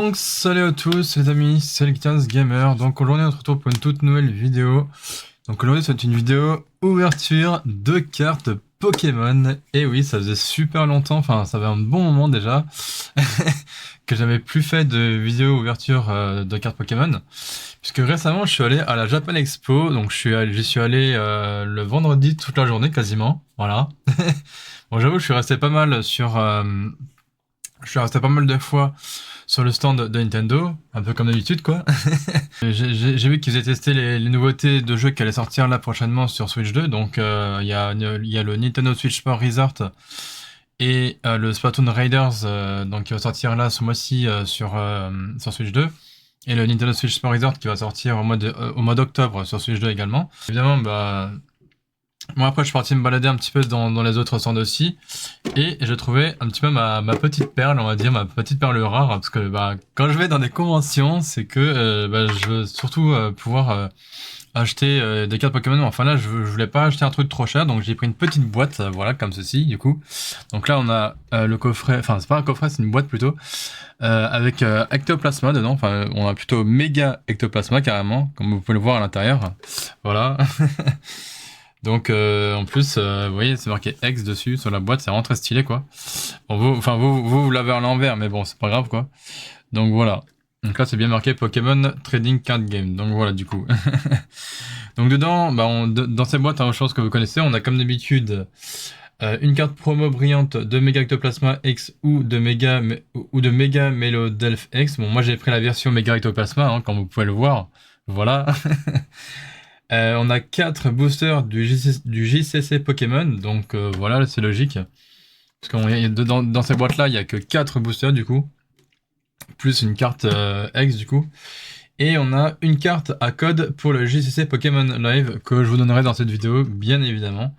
Donc salut à tous les amis, c'est le Guitars Gamer. Donc aujourd'hui on se retrouve pour une toute nouvelle vidéo. Donc aujourd'hui c'est une vidéo ouverture de cartes Pokémon. Et oui, ça faisait super longtemps, enfin ça fait un bon moment déjà que j'avais plus fait de vidéo ouverture de cartes Pokémon. Puisque récemment je suis allé à la Japan Expo, donc j'y suis allé le vendredi toute la journée quasiment, voilà. Bon, j'avoue je suis resté pas mal sur... je suis resté pas mal de fois sur le stand de Nintendo, un peu comme d'habitude quoi. J'ai vu qu'ils avaient testé les nouveautés de jeux qui allaient sortir là prochainement sur Switch 2, donc il y a le Nintendo Switch Sport Resort et le Splatoon Raiders donc qui va sortir là ce mois-ci sur Switch 2. Et le Nintendo Switch Sport Resort qui va sortir au mois d'octobre sur Switch 2 également. Évidemment, bah... Moi après je suis parti me balader un petit peu dans les autres stands aussi et j'ai trouvé un petit peu ma petite perle, on va dire, ma petite perle rare, parce que bah, quand je vais dans des conventions c'est que bah, je veux surtout pouvoir acheter des cartes Pokémon. Enfin là je voulais pas acheter un truc trop cher, donc j'ai pris une petite boîte, voilà, comme ceci du coup. Donc là on a le coffret, enfin c'est pas un coffret, c'est une boîte plutôt, avec Ectoplasma dedans, enfin on a plutôt méga Ectoplasma carrément, comme vous pouvez le voir à l'intérieur, voilà. Donc en plus, vous voyez, c'est marqué X dessus sur la boîte, c'est vraiment très stylé quoi. Bon, vous l'avez à l'envers, mais bon, c'est pas grave quoi. Donc voilà. Donc là, c'est bien marqué Pokémon Trading Card Game. Donc voilà, du coup. Donc dedans, bah, dans ces boîtes, hein, je pense que vous connaissez, on a comme d'habitude une carte promo brillante de Mega Ectoplasma X ou de Mega Melodelph X. Bon, moi j'ai pris la version Mega Ectoplasma, hein, comme vous pouvez le voir. Voilà. On a 4 boosters du JCC Pokémon, donc voilà, c'est logique. Parce que dans ces boîtes-là, il n'y a que 4 boosters du coup, plus une carte X du coup. Et on a une carte à code pour le JCC Pokémon Live que je vous donnerai dans cette vidéo, bien évidemment.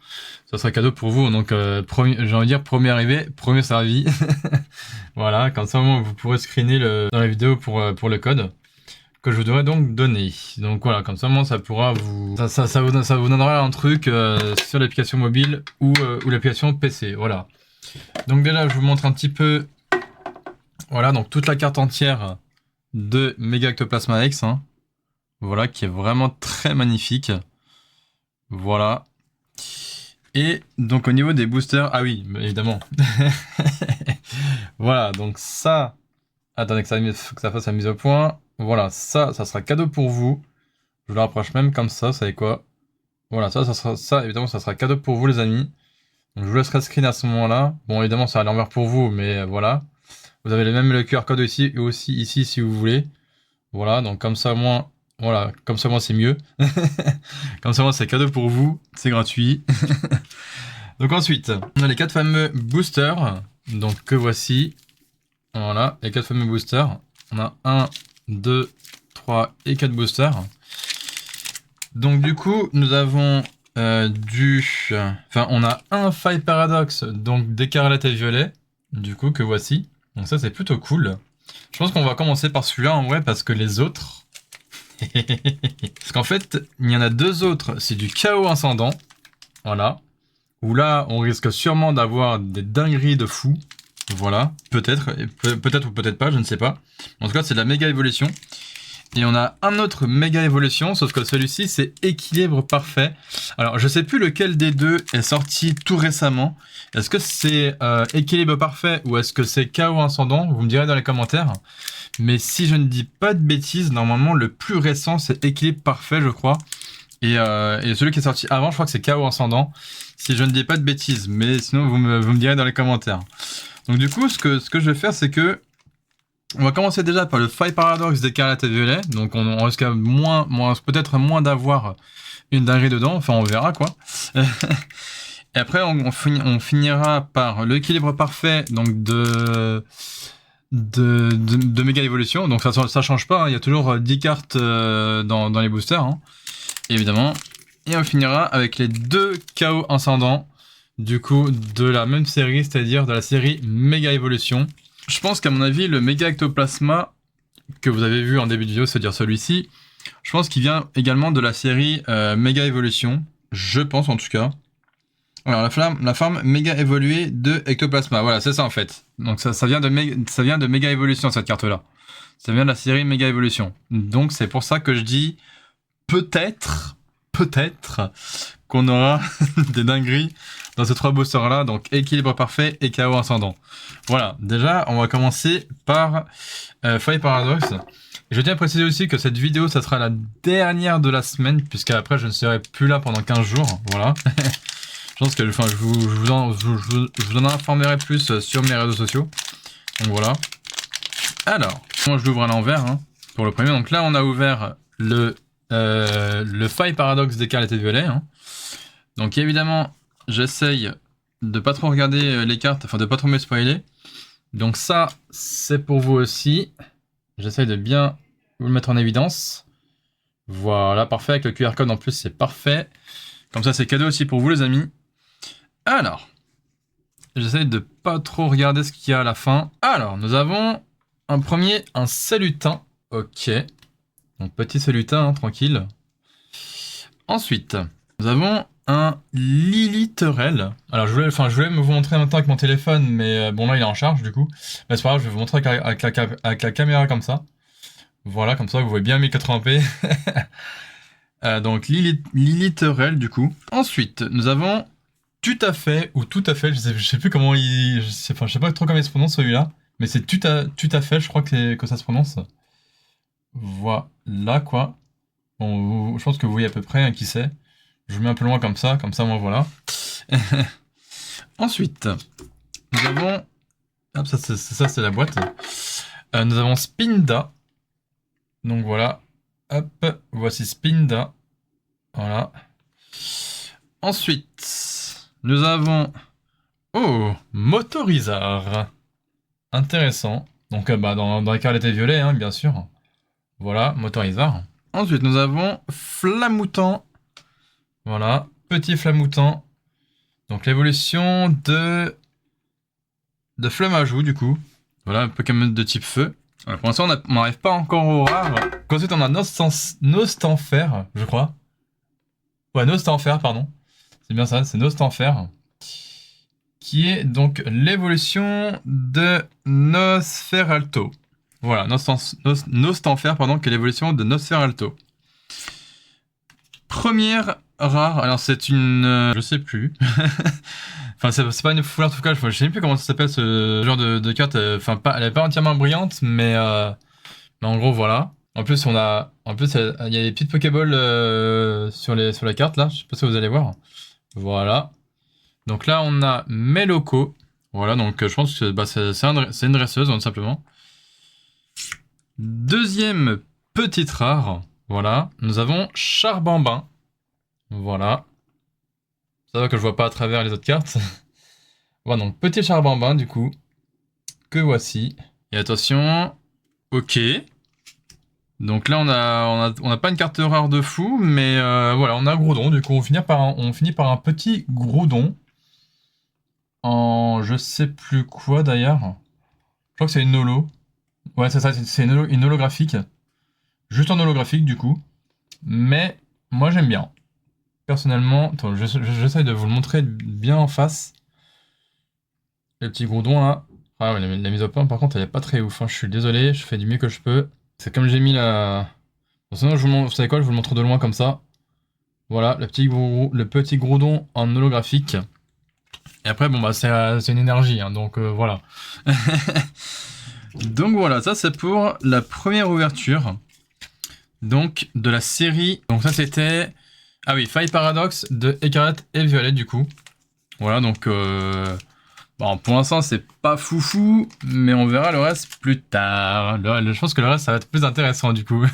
Ça sera cadeau pour vous, donc j'ai envie de dire premier arrivé, premier servi. Voilà, comme ça vous pourrez screener dans la vidéo pour le code que je vous devrais donc donner. Donc voilà, comme ça, moi, ça pourra vous... Ça vous donnera un truc sur l'application mobile ou l'application PC, voilà. Donc déjà, je vous montre un petit peu... Voilà, donc toute la carte entière de Mega Ectoplasma X, hein. Voilà, qui est vraiment très magnifique. Voilà. Et donc au niveau des boosters... Ah oui, évidemment. Voilà, donc ça... Attendez que ça fasse la mise au point. Voilà, ça sera cadeau pour vous. Je vous le rapproche même comme ça, vous savez quoi? Voilà, évidemment, ça sera cadeau pour vous, les amis. Donc, je vous laisserai screen à ce moment-là. Bon, évidemment, c'est à l'envers pour vous, mais voilà. Vous avez même le QR code ici, et aussi ici, si vous voulez. Voilà, donc comme ça, moi, voilà, comme ça, moi, c'est mieux. Comme ça, moi, c'est cadeau pour vous, c'est gratuit. Donc ensuite, on a les 4 fameux boosters, donc que voici. Voilà, les 4 fameux boosters. On a 1, 2, 3 et 4 boosters. Donc du coup, nous avons on a un Fire Paradox, donc d'écarlate et violet, du coup, que voici. Donc ça, c'est plutôt cool. Je pense qu'on va commencer par celui-là, en vrai, parce que les autres... Parce qu'en fait, il y en a 2 autres, c'est du chaos ascendant, voilà. Où là, on risque sûrement d'avoir des dingueries de fou. Voilà, peut-être ou peut-être pas, je ne sais pas. En tout cas, c'est de la méga évolution. Et on a un autre méga évolution, sauf que celui-ci, c'est équilibre parfait. Alors, je sais plus lequel des deux est sorti tout récemment. Est-ce que c'est équilibre parfait ou est-ce que c'est chaos ascendant? Vous me direz dans les commentaires. Mais si je ne dis pas de bêtises, normalement, le plus récent, c'est équilibre parfait, je crois. Et celui qui est sorti avant, je crois que c'est chaos ascendant. Si je ne dis pas de bêtises, mais sinon, vous me direz dans les commentaires. Donc du coup, ce que je vais faire, c'est que on va commencer déjà par le Fire Paradox d'écarlate et violet. Donc on risque peut-être moins d'avoir une dinguerie dedans. Enfin, on verra quoi. Et après, on finira par l'équilibre parfait donc de méga évolution. Donc ça change pas. Hein. Il y a toujours 10 cartes dans les boosters, hein, évidemment. Et on finira avec les 2 chaos ascendants. Du coup, de la même série, c'est-à-dire de la série Méga Évolution. Je pense qu'à mon avis, le Méga Ectoplasma que vous avez vu en début de vidéo, c'est-à-dire celui-ci, je pense qu'il vient également de la série Méga Évolution. Je pense en tout cas. Alors la forme méga évoluée de Ectoplasma, voilà, c'est ça en fait. Donc ça vient de méga évolution cette carte-là. Ça vient de la série méga évolution. Donc c'est pour ça que je dis peut-être qu'on aura des dingueries dans ces 3 boosters-là, donc équilibre parfait et chaos ascendant. Voilà, déjà on va commencer par Fire Paradox. Je tiens à préciser aussi que cette vidéo, ça sera la dernière de la semaine, puisqu'après je ne serai plus là pendant 15 jours, voilà. Je pense que je vous en informerai plus sur mes réseaux sociaux. Donc voilà. Alors, moi je l'ouvre à l'envers hein, pour le premier. Donc là, on a ouvert le Fire Paradox d'écarlate violet. Hein. Donc évidemment, j'essaye de pas trop regarder les cartes, enfin de pas trop me spoiler. Donc ça, c'est pour vous aussi. J'essaye de bien vous le mettre en évidence. Voilà, parfait. Avec le QR code en plus, c'est parfait. Comme ça, c'est cadeau aussi pour vous les amis. Alors, j'essaye de pas trop regarder ce qu'il y a à la fin. Alors, nous avons un premier, un salutin. Ok. Donc, petit salutin, hein, tranquille. Ensuite, nous avons un Liliterel. Alors, je voulais vous montrer en même temps avec mon téléphone, mais bon, là, il est en charge, du coup. Mais c'est pas grave, je vais vous montrer avec la caméra comme ça. Voilà, comme ça, vous voyez bien 1080p. Donc, Liliterel, du coup. Ensuite, nous avons... Tout à fait, ou tout à fait, je sais plus comment je sais pas trop comment il se prononce celui-là, mais c'est tout à fait, je crois que ça se prononce. Voilà quoi. Bon, je pense que vous voyez à peu près hein, qui c'est. Je vous mets un peu loin comme ça moi voilà. Ensuite, nous avons... Hop, ça c'est la boîte. Nous avons Spinda. Donc voilà. Hop, voici Spinda. Voilà. Ensuite... Nous avons... Oh, Motorizar. Intéressant. Donc dans l'écarlate violet, hein, bien sûr. Voilà, Motorizar. Ensuite, nous avons Flamoutant. Voilà, petit Flamoutant. Donc l'évolution de Flammajou, du coup. Voilà, un Pokémon de type feu. Alors, pour l'instant, on n'arrive pas encore au rare. Ensuite, on a Nostanfer, je crois. Ouais, Nostanfer, pardon. C'est bien ça, c'est Nostanfer. Qui est donc l'évolution de Nosferalto. Voilà, Nostanfer, pardon, qui est l'évolution de Nosferalto. Première rare, alors c'est une... je sais plus. Enfin, c'est pas une foulard en tout cas, je sais plus comment ça s'appelle ce genre de carte. Enfin, elle est pas entièrement brillante, mais en gros, voilà. En plus, il y a des petites Pokéballs sur la carte, là. Je sais pas si vous allez voir. Voilà. Donc là, on a Meloco. Voilà, donc je pense que c'est une dresseuse, tout simplement. Deuxième petite rare. Voilà. Nous avons Charbambin. Voilà. Ça va que je vois pas à travers les autres cartes. Voilà, donc petit Charbambin, du coup. Que voici. Et attention. Ok. Donc là, on a pas une carte rare de fou, mais voilà, on a un Groudon. Du coup, on finit par un petit Groudon. En je sais plus quoi d'ailleurs. Je crois que c'est une holo. Ouais, c'est ça, c'est une holographique. Juste en holographique du coup. Mais moi j'aime bien. Personnellement, attends, j'essaye de vous le montrer bien en face. Le petit Groudon là. Ah ouais, la mise au point par contre elle est pas très ouf. Hein. Je suis désolé, je fais du mieux que je peux. C'est comme j'ai mis la... Bon, sinon, vous savez quoi, je vous le montre de loin comme ça. Voilà, le petit Groudon en holographique. Et après, bon, bah, c'est une énergie, hein, donc voilà. Donc voilà, ça c'est pour la première ouverture. Donc, de la série. Donc ça c'était... Ah oui, Fire Paradox de Écarlate et Violet, du coup. Voilà, donc... Bon, pour l'instant, c'est pas foufou, mais on verra le reste plus tard. Je pense que le reste, ça va être plus intéressant, du coup.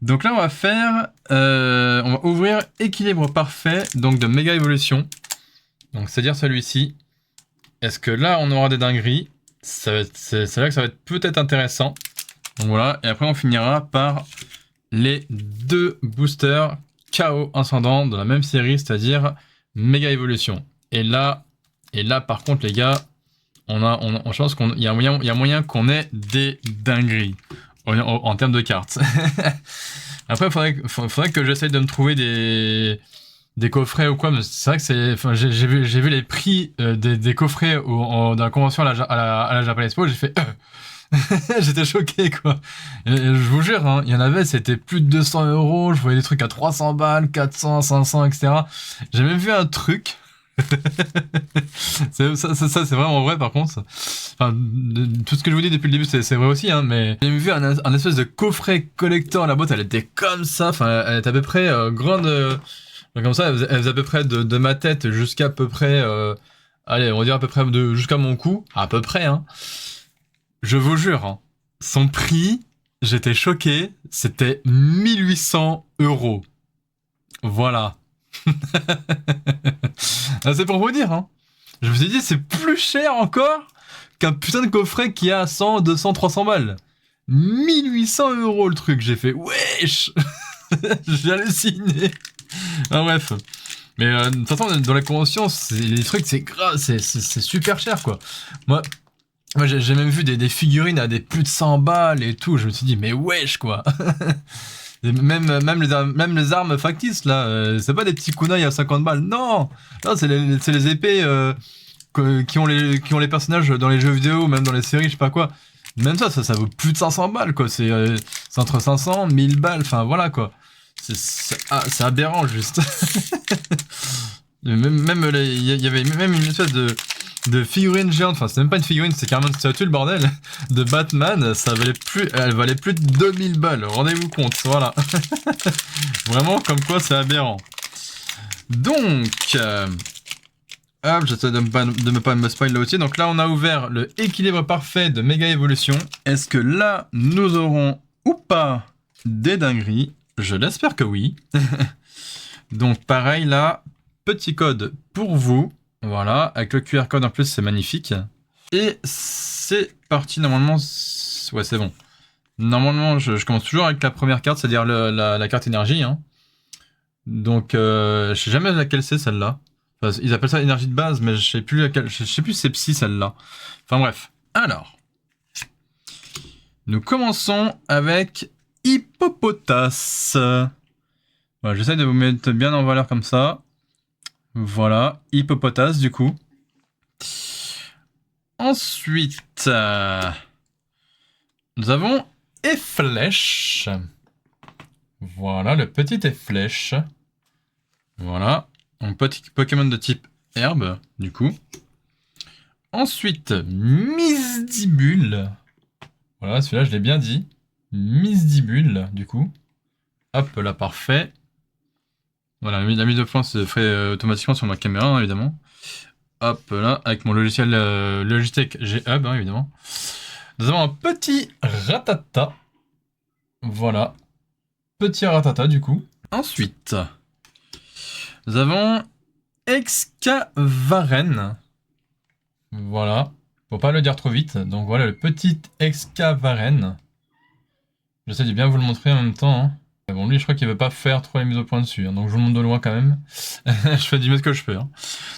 Donc là, on va faire... on va ouvrir Équilibre Parfait, donc de Méga Évolution. Donc, c'est-à-dire celui-ci. Est-ce que là, on aura des dingueries? C'est là que ça va être peut-être intéressant. Donc voilà, et après, on finira par les 2 boosters KO ascendant de la même série, c'est-à-dire Méga Évolution. Et là, par contre, les gars, je pense qu'il y a moyen qu'on ait des dingueries en termes de cartes. Après, il faudrait que j'essaye de me trouver des coffrets ou quoi, mais c'est vrai que c'est, enfin, j'ai vu les prix des coffrets dans la convention à la Japan Expo, j'ai fait, j'étais choqué quoi. Et je vous jure, hein, il y en avait, c'était plus de 200 €, je voyais des trucs à 300 balles, 400, 500, etc. J'ai même vu un truc. Ça, c'est vraiment vrai par contre. Enfin, tout ce que je vous dis depuis le début, c'est vrai aussi, hein, mais j'ai même vu un espèce de coffret collector, la boîte elle était comme ça, enfin elle était à peu près grande, comme ça, elle faisait à peu près de ma tête jusqu'à peu près, allez, on va dire à peu près jusqu'à mon cou, à peu près, hein. Je vous jure, hein, son prix, j'étais choqué, c'était 1 800 €. Voilà. Ah, c'est pour vous dire, hein. Je me suis dit, c'est plus cher encore qu'un putain de coffret qui a 100, 200, 300 balles. 1 800 € le truc, j'ai fait, wesh. J'ai halluciné. Ah, bref. Mais de toute façon, dans la convention, les trucs, c'est grave, c'est super cher, quoi. Moi j'ai même vu des figurines à des plus de 100 balles et tout. Je me suis dit, mais wesh, quoi. Même les armes factices, là, c'est pas des petits kunai à 50 balles. Non, non, c'est les épées qui ont les personnages dans les jeux vidéo, même dans les séries, je sais pas quoi. Même ça vaut plus de 500 balles, quoi. C'est entre 500, 1000 balles, enfin voilà, quoi. C'est aberrant, juste. Même il y avait même une espèce de figurine géante, enfin c'est même pas une figurine, c'est carrément une statue, le bordel, de Batman, elle valait plus de 2000 balles, rendez-vous compte, voilà. Vraiment, comme quoi c'est aberrant. Donc, hop, j'essaie de me pas me spoil là aussi, donc là on a ouvert le équilibre parfait de Méga Évolution. Est-ce que là, nous aurons ou pas des dingueries? Je l'espère que oui. Donc pareil là, petit code pour vous. Voilà, avec le QR code en plus, c'est magnifique. Et c'est parti, normalement. Ouais, c'est bon. Normalement, je commence toujours avec la première carte, c'est-à-dire la carte énergie. Hein. Donc, je sais jamais laquelle c'est celle-là. Enfin, ils appellent ça énergie de base, mais je sais plus laquelle. Je sais plus si c'est psy celle-là. Enfin bref. Alors, nous commençons avec Hippopotas. Voilà, j'essaie de vous mettre bien en valeur comme ça. Voilà, Hippopotas du coup. Ensuite, nous avons Efflèche. Voilà, le petit Efflèche. Voilà, un petit Pokémon de type herbe, du coup. Ensuite, Misdibule. Voilà, celui-là, je l'ai bien dit. Misdibule, du coup. Hop, là, parfait. Voilà, la mise de point se fait automatiquement sur ma caméra, hein, évidemment. Hop, là, avec mon logiciel Logitech G-Hub, hein, évidemment. Nous avons un petit Rattata. Voilà. Petit Rattata, du coup. Ensuite, nous avons Excavaren. Voilà. Faut pas le dire trop vite. Donc voilà, le petit Excavaren. J'essaie de bien vous le montrer en même temps. Hein. Bon, lui, je crois qu'il veut pas faire trop les mises au point dessus. Hein, donc je vous le montre de loin quand même. Je fais du mieux que je peux. Hein.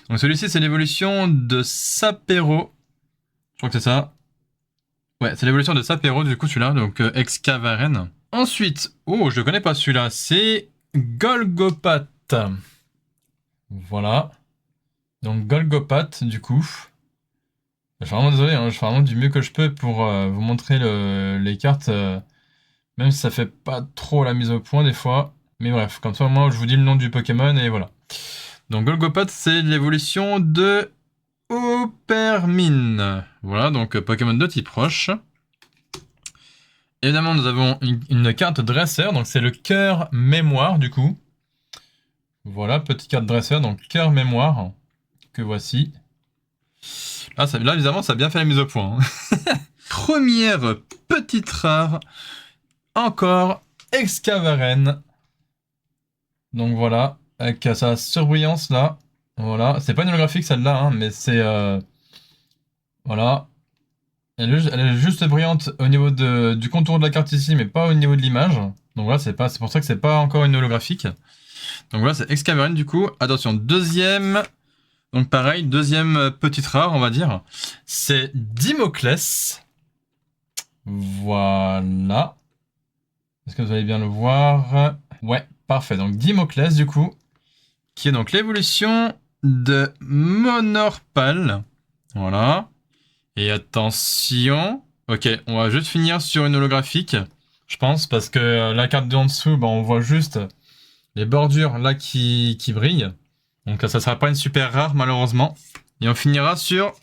Donc celui-ci, c'est l'évolution de Sapero. Je crois que c'est ça. Ouais, c'est l'évolution de Sapero, du coup, celui-là. Donc Excavaren. Ensuite, oh, je le connais pas celui-là. C'est Golgopat. Voilà. Donc Golgopat, du coup. Je suis vraiment désolé, hein, je fais vraiment du mieux que je peux pour vous montrer les cartes. Même si ça fait pas trop la mise au point des fois. Mais bref, comme ça, moi, je vous dis le nom du Pokémon et voilà. Donc Golgopat, c'est l'évolution de Opermine. Voilà, donc Pokémon de type roche. Évidemment, nous avons une carte dresseur, donc c'est le cœur mémoire du coup. Voilà, petite carte dresseur, donc cœur mémoire, que voici. Là, évidemment, ça a bien fait la mise au point. Hein. Première petite rare, encore Excavaren. Donc voilà, avec sa surbrillance là. Voilà, c'est pas une holographique celle-là, hein, mais c'est... voilà. Elle est juste brillante au niveau du contour de la carte ici, mais pas au niveau de l'image. Donc voilà, c'est pour ça que c'est pas encore une holographique. Donc voilà, c'est Excavaren du coup. Attention, deuxième... Donc pareil, deuxième petite rare, on va dire. C'est Dimoclès. Voilà. Est-ce que vous allez bien le voir? Ouais, parfait. Donc Dimoclès du coup. qui est donc l'évolution de Monorpal. Voilà. Et attention. Ok, on va juste finir sur une holographique, je pense, parce que la carte de en dessous, bah, on voit juste les bordures là qui brillent. Donc ça sera pas une super rare, malheureusement. Et on finira sur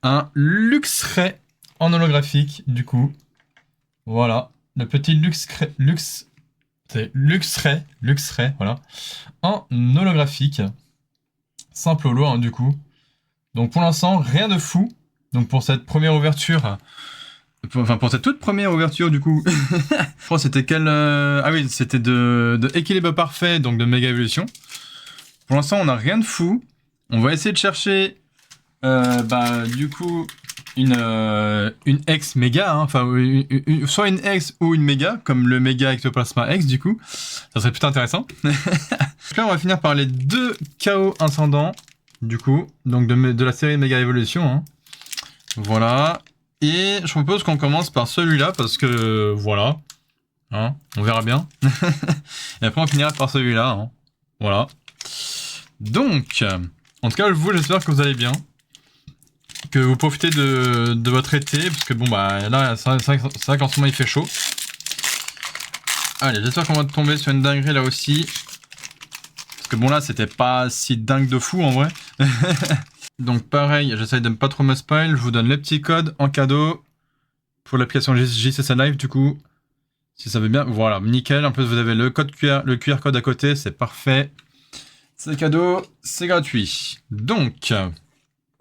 un Luxray en holographique, du coup. Voilà. Le petit Luxray, voilà. En holographique. Simple holo, hein, du coup. Donc pour l'instant, rien de fou. Donc pour cette première ouverture... Enfin, pour cette toute première ouverture, du coup... Je crois que c'était quel... Ah oui, c'était de équilibre parfait, donc de méga évolution. Pour l'instant, on n'a rien de fou. On va essayer de chercher... du coup... Une X méga, hein, enfin, soit une X ou une méga, comme le méga ectoplasma X, du coup. Ça serait plutôt intéressant. Donc là, on va finir par les deux KO ascendants, du coup, donc de la série méga évolution. Hein. Voilà. Et je propose qu'on commence par celui-là, parce que, voilà. Hein, on verra bien. Et après, on finira par celui-là. Hein. Voilà. Donc, en tout cas, vous, j'espère que vous allez bien. Que vous profitez de votre été, parce que bon bah là c'est vrai qu'en ce moment il fait chaud. Allez, j'espère qu'on va tomber sur une dinguerie là aussi. Parce que bon là c'était pas si dingue de fou en vrai. Donc pareil, j'essaye de ne pas trop me spoil, je vous donne les petits codes en cadeau pour l'application JCC Live du coup. Si ça veut bien, voilà, nickel. En plus vous avez le QR code à côté, c'est parfait. C'est cadeau, c'est gratuit. Donc...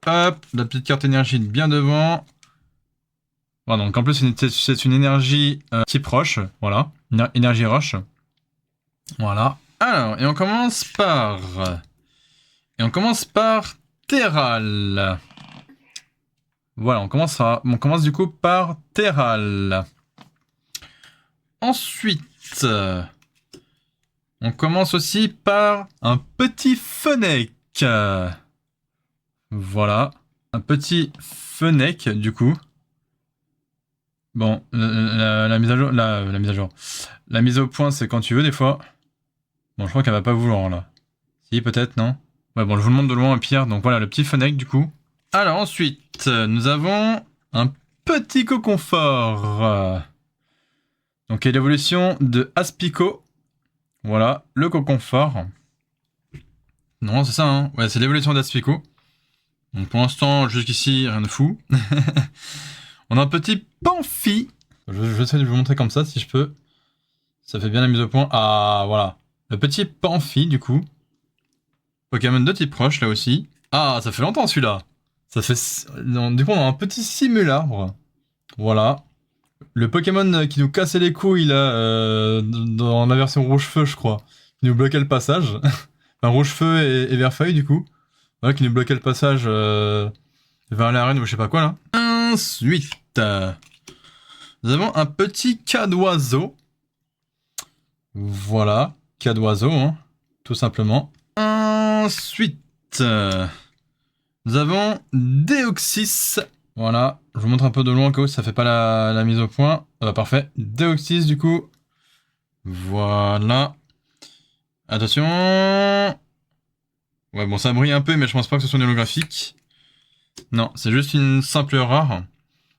Hop, la petite carte énergie bien devant. Voilà, donc en plus c'est une énergie type roche, voilà, énergie roche. Voilà. Alors, et on commence par Terral. Voilà, on commence du coup par Terral. Ensuite, on commence aussi par un petit Fennec. Voilà, un petit Fennec du coup. Bon, la mise à jour, la mise à jour. La mise au point, c'est quand tu veux des fois. Bon, je crois qu'elle va pas vouloir là. Si, peut-être, non? Ouais, bon, je vous le montre de loin, pire. Donc voilà, le petit Fennec du coup. Alors ensuite, nous avons un petit Coconfort. Donc il y a l'évolution de Aspico. Voilà, le Coconfort. Non, c'est ça, hein. Ouais, c'est l'évolution d'Aspico. Donc pour l'instant, jusqu'ici, rien de fou. On a un petit Panphy. Je vais essayer de vous montrer comme ça, si je peux. Ça fait bien la mise au point. Ah, voilà. Le petit Panphy, du coup. Pokémon de type roche, là aussi. Ah, ça fait longtemps, celui-là. Ça fait... Du coup, on a un petit Simularbre. Voilà. Le Pokémon qui nous cassait les couilles, là, dans la version rouge-feu, je crois. Qui nous bloquait le passage. Enfin, rouge-feu et vert-feuille, du coup. Voilà, qui nous bloquait le passage vers l'arène ou je sais pas quoi là. Ensuite, nous avons un petit cas d'oiseau. Voilà, cas d'oiseau, hein, tout simplement. Ensuite, nous avons Deoxys. Voilà, je vous montre un peu de loin, que ça fait pas la mise au point. Parfait, Deoxys du coup. Voilà. Attention. Ouais, bon, ça brille un peu, mais je pense pas que ce soit une holographique. Non, c'est juste une simple rare.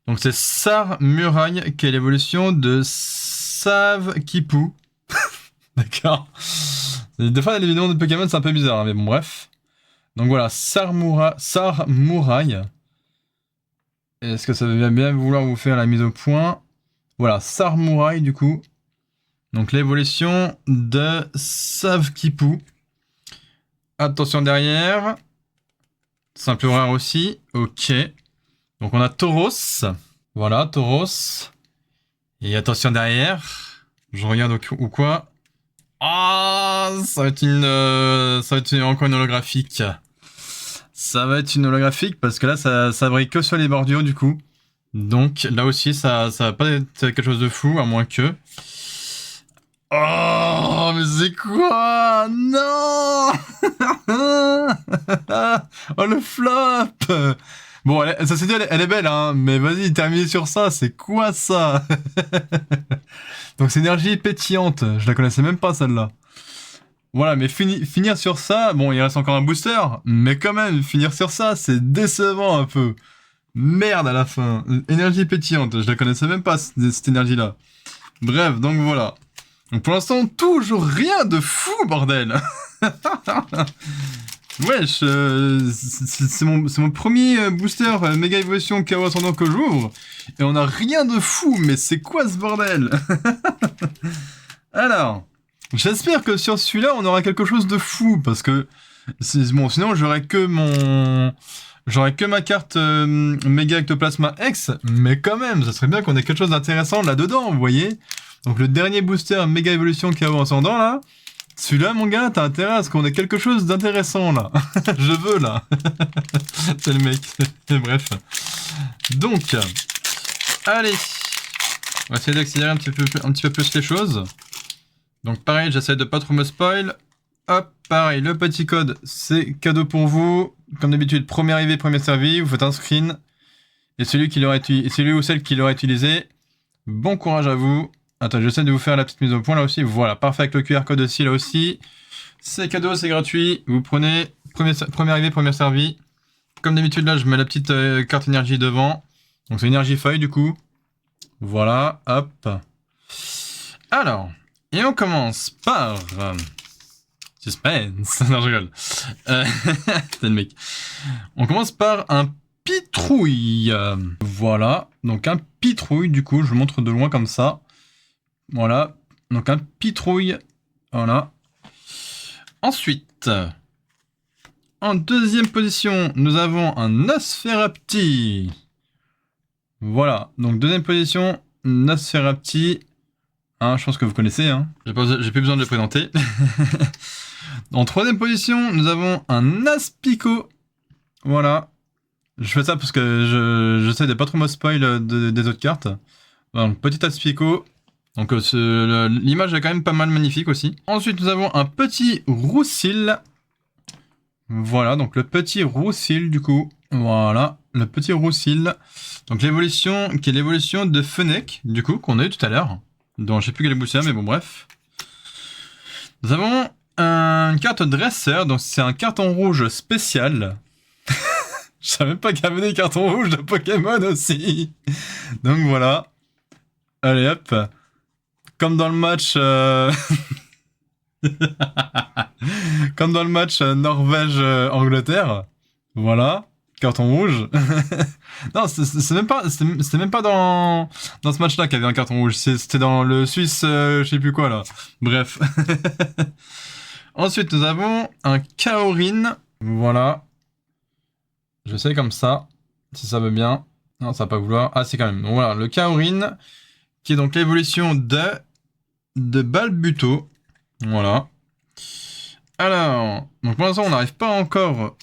Donc c'est Sarmuraille, qui est l'évolution de Savkipu. D'accord. Des fois, les vidéos de Pokémon, c'est un peu bizarre, hein, mais bon, bref. Donc voilà, Sarmuraille. Est-ce que ça va bien vouloir vous faire la mise au point? Voilà, Sarmuraille, du coup. Donc l'évolution de Savkipu. Attention derrière. Simple rare aussi. Ok. Donc on a Tauros. Voilà, Tauros. Et attention derrière. Je regarde ou quoi. Ah, ça va être encore une holographique. Ça va être une holographique parce que là, ça brille que sur les bordures du coup. Donc là aussi, ça va pas être quelque chose de fou, à moins que... Oh, mais c'est quoi? Non. Oh, le flop. Bon, ça s'est dit, elle est belle, hein, mais vas-y, termine sur ça, c'est quoi ça? Donc c'est énergie pétillante, je la connaissais même pas celle-là. Voilà, mais finir sur ça, bon, il reste encore un booster, mais quand même, finir sur ça, c'est décevant un peu. Merde à la fin. Énergie pétillante, je la connaissais même pas, cette énergie-là. Bref, donc voilà. Donc pour l'instant, toujours rien de fou, bordel. Wesh, c'est mon premier booster méga évolution chaos ascendant que j'ouvre. Et on a rien de fou, mais c'est quoi ce bordel? Alors, j'espère que sur celui-là, on aura quelque chose de fou, parce que... Bon, sinon, j'aurais que ma carte méga ectoplasma X, mais quand même, ça serait bien qu'on ait quelque chose d'intéressant là-dedans, vous voyez? Donc le dernier booster méga évolution chaos ascendant, là, celui-là, mon gars, t'as intérêt à ce qu'on ait quelque chose d'intéressant, là. Je veux, là. C'est le mec. Bref. Donc, allez. On va essayer d'accélérer un petit peu plus les choses. Donc pareil, j'essaie de pas trop me spoil. Hop, pareil, le petit code, c'est cadeau pour vous. Comme d'habitude, premier arrivé, premier servi. Vous faites un screen. Et celui ou celle qui l'aura utilisé, bon courage à vous. Attends, j'essaie de vous faire la petite mise au point là aussi. Voilà, parfait avec le QR code aussi là aussi. C'est cadeau, c'est gratuit. Vous prenez premier arrivé, premier servi. Comme d'habitude là, je mets la petite carte énergie devant. Donc c'est énergie feuille du coup. Voilà, hop. Alors, et on commence par... suspense. Non, je rigole. C'est le mec. On commence par un pitrouille. Voilà, donc un pitrouille du coup, je vous montre de loin comme ça. Voilà, donc un pitrouille, voilà. Ensuite, en deuxième position, nous avons un Nosferapti. Voilà, donc deuxième position, Nosferapti. Hein, je pense que vous connaissez, hein. J'ai plus besoin de le présenter. En troisième position, nous avons un Aspico. Voilà. Je fais ça parce que j'essaie de pas trop me spoil des autres cartes. Donc, petit Aspico. Donc l'image est quand même pas mal magnifique aussi. Ensuite, nous avons un petit Roussil. Voilà, donc le petit Roussil du coup. Voilà, le petit Roussil. Donc l'évolution, qui est l'évolution de Fennec, du coup, qu'on a eu tout à l'heure. Donc je sais plus quel est booster, mais bon, bref. Nous avons une carte Dresser, donc c'est un carton rouge spécial. Je savais même pas qu'il y avait des cartons rouges de Pokémon aussi. Donc voilà. Allez hop. Comme dans le match... Comme dans le match Norvège-Angleterre. Voilà. Carton rouge. Non, c'était même pas dans ce match-là qu'il y avait un carton rouge. C'était dans le Suisse, je sais plus quoi, là. Bref. Ensuite, nous avons un Kaorin. Voilà. Je sais comme ça. Si ça veut bien. Non, ça va pas vouloir. Ah, c'est quand même. Donc voilà, le Kaorin. Qui est donc l'évolution de Balbuto. Voilà. Alors, donc pour l'instant, on n'arrive pas encore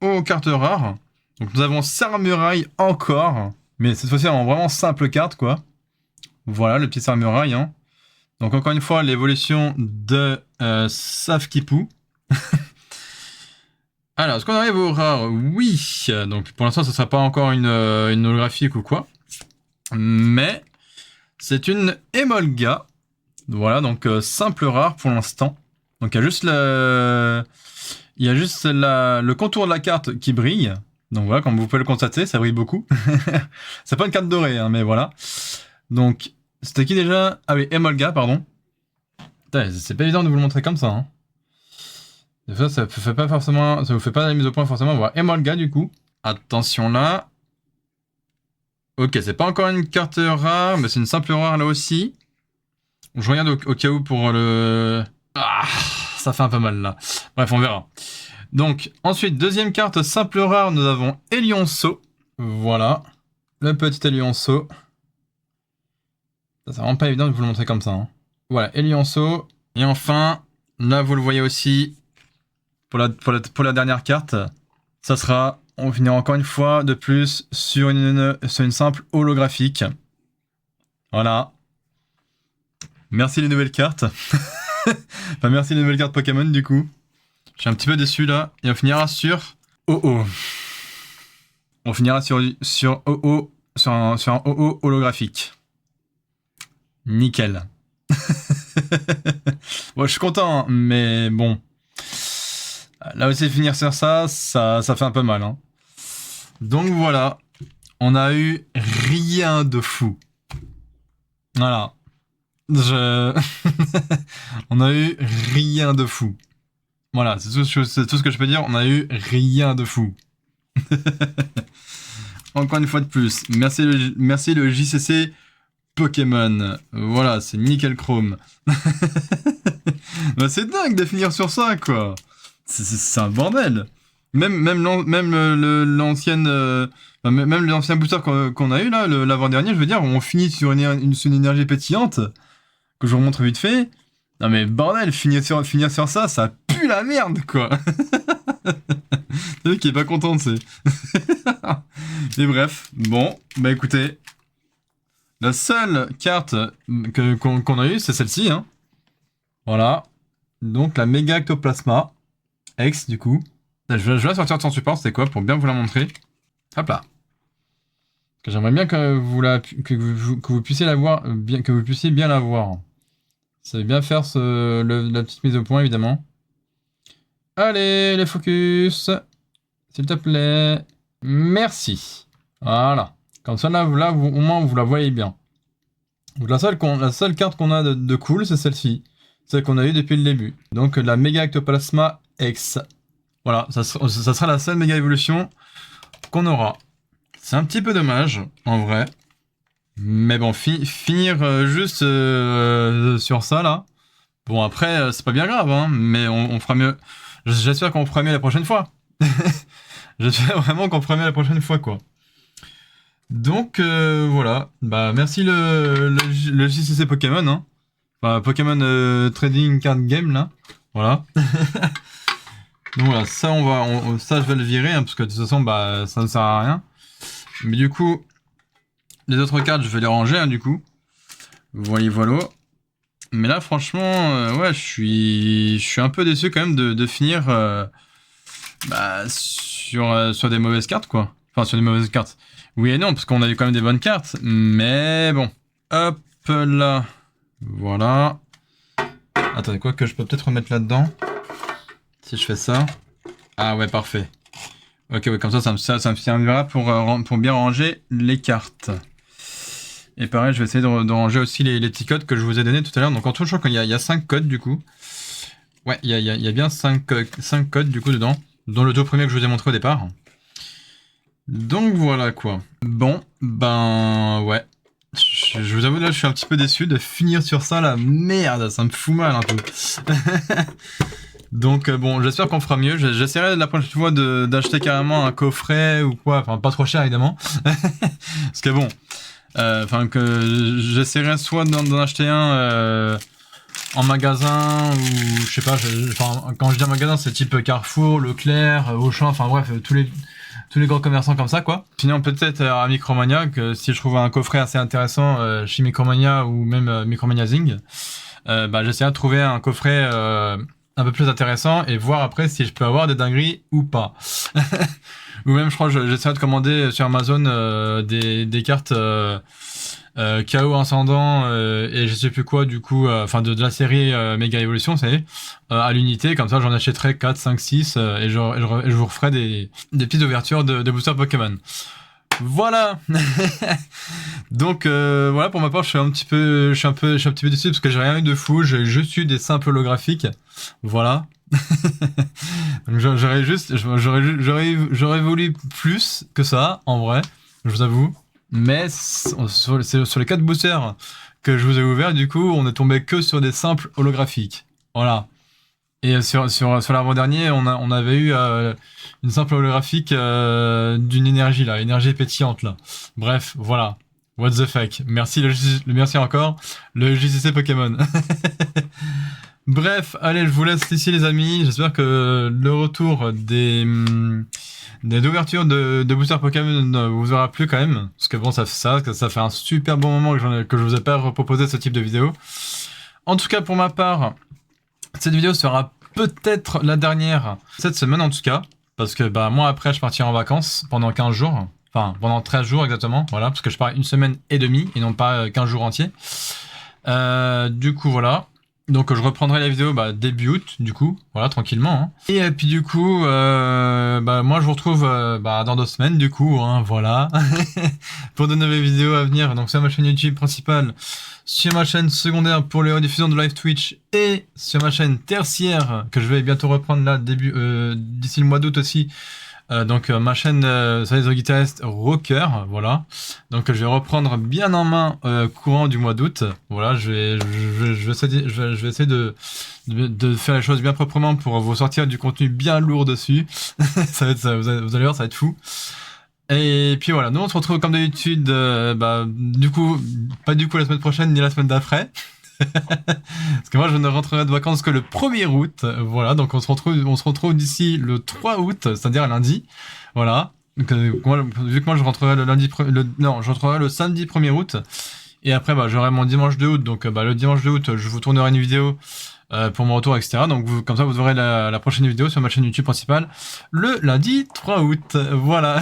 aux cartes rares. Donc nous avons Sarmuraille encore. Mais cette fois-ci, en vraiment simple carte, quoi. Voilà, le petit Sarmuraille. Hein. Donc encore une fois, l'évolution de Safkipu. Alors, est-ce qu'on arrive aux rares? Oui. Donc pour l'instant, ce ne sera pas encore une holographique ou quoi. Mais c'est une Emolga. Voilà, donc simple rare pour l'instant. Donc il y a juste le contour de la carte qui brille. Donc voilà, comme vous pouvez le constater, ça brille beaucoup. C'est pas une carte dorée, hein, mais voilà. Donc, c'était qui déjà? Ah oui, Emolga, pardon. C'est pas évident de vous le montrer comme ça. Hein. Des fois, ça vous fait pas la mise au point forcément. Voilà, Emolga du coup. Attention là. Ok, c'est pas encore une carte rare, mais c'est une simple rare là aussi. Je regarde au cas où pour le... Ah, ça fait un peu mal là. Bref, on verra. Donc, ensuite, deuxième carte simple rare, nous avons Elionceau. Voilà. Le petit Elionceau. C'est vraiment pas évident de vous le montrer comme ça. Hein. Voilà, Elionceau. Et enfin, là, vous le voyez aussi, pour la dernière carte, ça sera, on finira encore une fois de plus sur une simple holographique. Voilà. Merci les nouvelles cartes. Enfin, merci les nouvelles cartes Pokémon du coup. Je suis un petit peu déçu là. Et on finira sur OO. On finira sur OO, sur un OO holographique. Nickel. Bon, je suis content, hein, mais bon. Là aussi, finir sur ça fait un peu mal. Hein. Donc voilà, on a eu rien de fou. Voilà. On a eu rien de fou. Voilà, c'est tout ce que je peux dire, on a eu rien de fou. Encore une fois de plus, merci le JCC Pokémon. Voilà, c'est nickel chrome. Bah, c'est dingue de finir sur ça, quoi. C'est un bordel. Même l'ancienne, même l'ancien booster qu'on a eu là, l'avant-dernier, je veux dire, on finit sur une énergie pétillante que je vous montre vite fait. Non mais bordel, finir sur ça pue la merde, quoi. C'est lui qui est pas content, tu sais. Mais bref, bon, bah écoutez, la seule carte qu'on a eue, c'est celle-ci, hein. Voilà. Donc la Mega Ectoplasma X, du coup. Je vais la sortir de son support, c'était quoi, pour bien vous la montrer. Hop là. J'aimerais bien que vous puissiez la voir, que vous puissiez bien la voir. Ça veut bien faire la petite mise au point, évidemment. Allez, les focus. S'il te plaît. Merci. Voilà. Comme ça, là au moins, vous la voyez bien. Donc, la seule carte qu'on a de cool, c'est celle-ci. Celle qu'on a eue depuis le début. Donc, la Mega Ectoplasma X. Voilà, ça sera la seule méga évolution qu'on aura. C'est un petit peu dommage, en vrai. Mais bon, finir juste sur ça, là. Bon, après, c'est pas bien grave, hein, mais on fera mieux. J'espère qu'on fera mieux la prochaine fois. J'espère vraiment qu'on fera mieux la prochaine fois, quoi. Donc, voilà. Bah, merci le JCC Pokémon, hein. Enfin, Pokémon Trading Card Game, là. Voilà. Donc voilà, ça, ça, je vais le virer, hein, parce que de toute façon, bah, ça ne sert à rien. Mais du coup, les autres cartes, je vais les ranger, hein, du coup. Voilà. Mais là, franchement, ouais, je suis un peu déçu quand même de finir bah, sur des mauvaises cartes, quoi. Enfin, sur des mauvaises cartes. Oui et non, parce qu'on a eu quand même des bonnes cartes. Mais bon. Hop là. Voilà. Attendez, quoi que je peux peut-être remettre là-dedans. Si je fais ça. Ah ouais, parfait. Ok, ouais, comme ça me servira pour bien ranger les cartes. Et pareil, je vais essayer de ranger aussi les petits codes que je vous ai donnés tout à l'heure. Donc en tout, je crois qu'il y a 5 codes du coup. Ouais, il y a bien 5 codes du coup dedans. Dont le tout premier que je vous ai montré au départ. Donc voilà quoi. Bon, ben ouais. Je vous avoue là, je suis un petit peu déçu de finir sur ça, la merde, ça me fout mal un peu. Donc bon, j'espère qu'on fera mieux. J'essaierai la prochaine fois d'acheter carrément un coffret ou quoi. Enfin, pas trop cher évidemment. Parce que bon, enfin que j'essaierai soit d'en acheter un en magasin ou je sais pas. Enfin, quand je dis en magasin, c'est type Carrefour, Leclerc, Auchan. Enfin bref, tous les grands commerçants comme ça quoi. Sinon peut-être à Micromania, que si je trouve un coffret assez intéressant chez Micromania ou même Micromania Zing, bah j'essaierai de trouver un coffret un peu plus intéressant et voir après si je peux avoir des dingueries ou pas. Ou même je crois que j'essaierai de commander sur Amazon des cartes Chaos Ascendant et je sais plus quoi du coup, enfin de la série Mega Evolution, vous savez, à l'unité, comme ça j'en achèterai 4, 5, 6 et je vous referai des petites ouvertures de boosters Pokémon. Voilà. Donc voilà, pour ma part, je suis un petit peu déçu parce que j'ai rien eu de fou, j'ai juste eu des simples holographiques. Voilà. Donc j'aurais voulu plus que ça en vrai, je vous avoue. Mais sur les 4 boosters que je vous ai ouverts, du coup, on est tombé que sur des simples holographiques. Voilà. Et sur l'avant-dernier, on avait eu une simple holographique d'une énergie là, énergie pétillante là. Bref, voilà. What the fuck. Merci merci encore le JCC Pokémon. Bref, allez, je vous laisse ici les amis. J'espère que le retour des ouvertures de booster Pokémon vous aura plu quand même. Parce que bon, ça fait un super bon moment que je vous ai pas proposé ce type de vidéo. En tout cas, pour ma part, cette vidéo sera peut-être la dernière cette semaine en tout cas. Parce que bah moi après, je partirai en vacances pendant 15 jours. Enfin, pendant 13 jours exactement. Voilà, parce que je pars une semaine et demie et non pas 15 jours entiers. Du coup, voilà. Donc je reprendrai la vidéo début août, du coup, voilà, tranquillement. Hein. Et puis du coup, moi je vous retrouve dans 2 semaines, du coup, hein, voilà, pour de nouvelles vidéos à venir. Donc sur ma chaîne YouTube principale, sur ma chaîne secondaire pour les rediffusions de live Twitch et sur ma chaîne tertiaire que je vais bientôt reprendre là, d'ici le mois d'août aussi. Donc ma chaîne Size the Guitarist Rocker, voilà. Donc je vais reprendre bien en main courant du mois d'août. Voilà, je vais essayer de faire les choses bien proprement pour vous sortir du contenu bien lourd dessus. Ça va être ça, vous allez voir, ça va être fou. Et puis voilà, nous on se retrouve comme d'habitude, du coup, pas du coup la semaine prochaine ni la semaine d'après. Parce que moi je ne rentrerai de vacances que le 1er août, voilà, donc on se retrouve d'ici le 3 août, c'est-à-dire lundi, voilà. Donc, vu que moi je rentrerai je rentrerai le samedi 1er août, et après j'aurai mon dimanche 2 août, donc le dimanche 2 août je vous tournerai une vidéo pour mon retour, etc. Donc comme ça vous aurez la prochaine vidéo sur ma chaîne YouTube principale le lundi 3 août, voilà.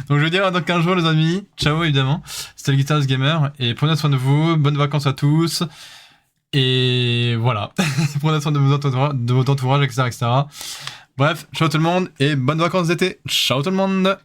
Donc je vous dis dans 15 jours les amis, ciao évidemment, c'était le Guitarist Gamer, et prenez soin de vous, bonnes vacances à tous, et voilà, prenez soin de votre entourage, etc., etc. Bref, ciao tout le monde, et bonnes vacances d'été, ciao tout le monde.